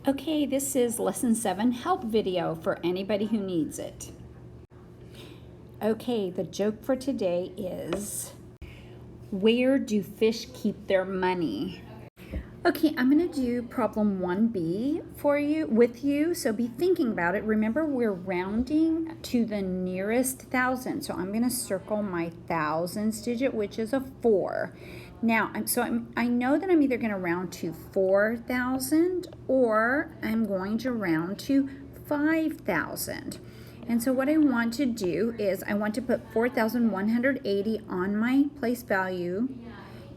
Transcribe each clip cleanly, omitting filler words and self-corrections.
Okay, this is lesson 7 help video for anybody who needs it. Okay, the joke for today is, where do fish keep their money? Okay, I'm going to do problem 1B with you, so be thinking about it. Remember, we're rounding to the nearest thousand, so I'm going to circle my thousands digit, which is a 4. Now, I know that I'm either going to round to 4,000 or I'm going to round to 5,000. And so what I want to do is I want to put 4,180 on my place value.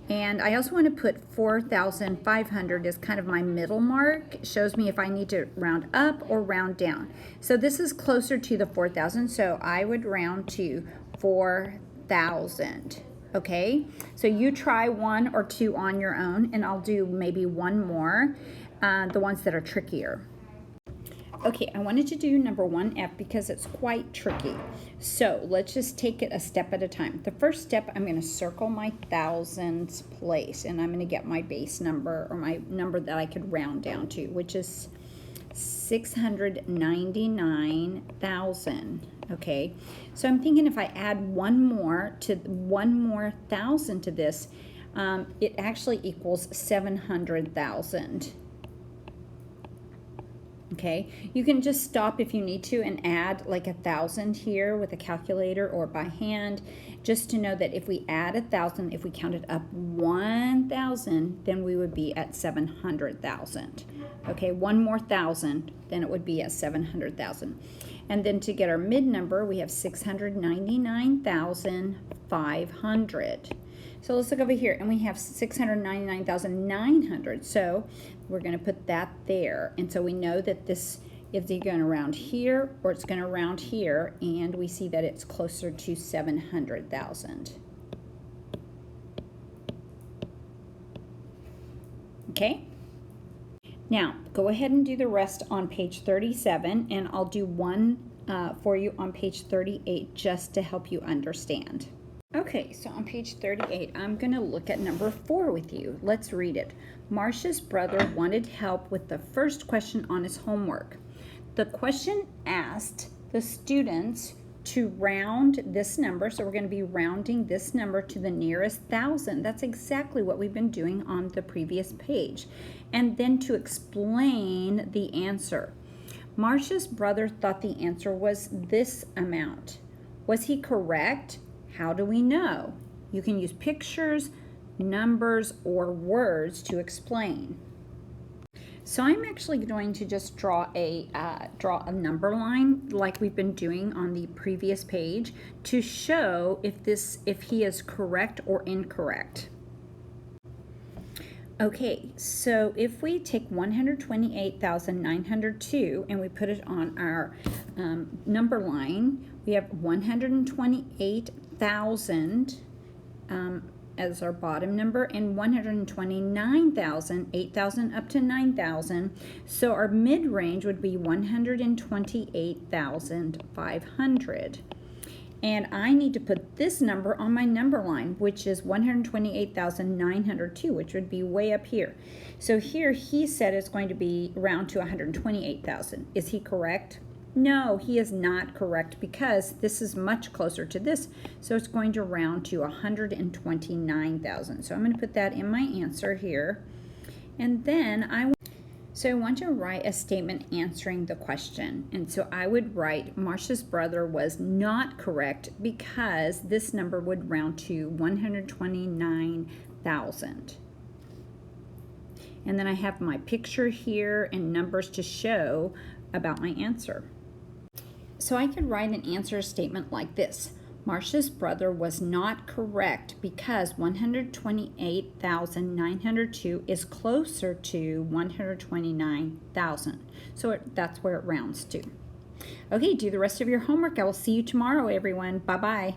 And I also want to put 4,500 as kind of my middle mark. It shows me if I need to round up or round down. So this is closer to the 4,000, so I would round to 4,000. Okay, so you try 1 or 2 on your own, and I'll do maybe 1 more, the ones that are trickier. Okay, I wanted to do number 1F because it's quite tricky. So let's just take it a step at a time. The first step, I'm going to circle my thousands place, and I'm going to get my base number, or my number that I could round down to, which is 699,000. Okay, so I'm thinking if I add one more thousand to this, it actually equals 700,000. Okay, you can just stop if you need to and add like 1,000 here with a calculator or by hand, just to know that if we add 1,000, if we counted up 1,000, then we would be at 700,000. Okay, one more thousand, then it would be at 700,000. And then to get our mid number, we have 699,500. So let's look over here, and we have 699,900. So we're going to put that there. And so we know that this is either going to round here or it's going to round here, and we see that it's closer to 700,000. Okay? Now, go ahead and do the rest on page 37, and I'll do one for you on page 38 just to help you understand. Okay, so on page 38, I'm going to look at number 4 with you. Let's read it. Marcia's brother wanted help with the first question on his homework. The question asked the students to round this number, so we're going to be rounding this number to the nearest thousand. That's exactly what we've been doing on the previous page. And then to explain the answer. Marcia's brother thought the answer was this amount. Was he correct? How do we know? You can use pictures, numbers, or words to explain. So I'm actually going to just draw a number line like we've been doing on the previous page to show if he is correct or incorrect. Okay, so if we take 128,902 and we put it on our number line, we have 128,000 as our bottom number, and 129,000, 8,000 up to 9,000. So our mid-range would be 128,500. And I need to put this number on my number line, which is 128,902, which would be way up here. So here he said it's going to be round to 128,000. Is he correct? No, he is not correct, because this is much closer to this. So it's going to round to 129,000. So I'm going to put that in my answer here. And then I want to write a statement answering the question. And so I would write, Marcia's brother was not correct because this number would round to 129,000. And then I have my picture here and numbers to show about my answer. So I could write an answer statement like this. Marcia's brother was not correct because 128,902 is closer to 129,000. So that's where it rounds to. Okay, do the rest of your homework. I will see you tomorrow, everyone. Bye-bye.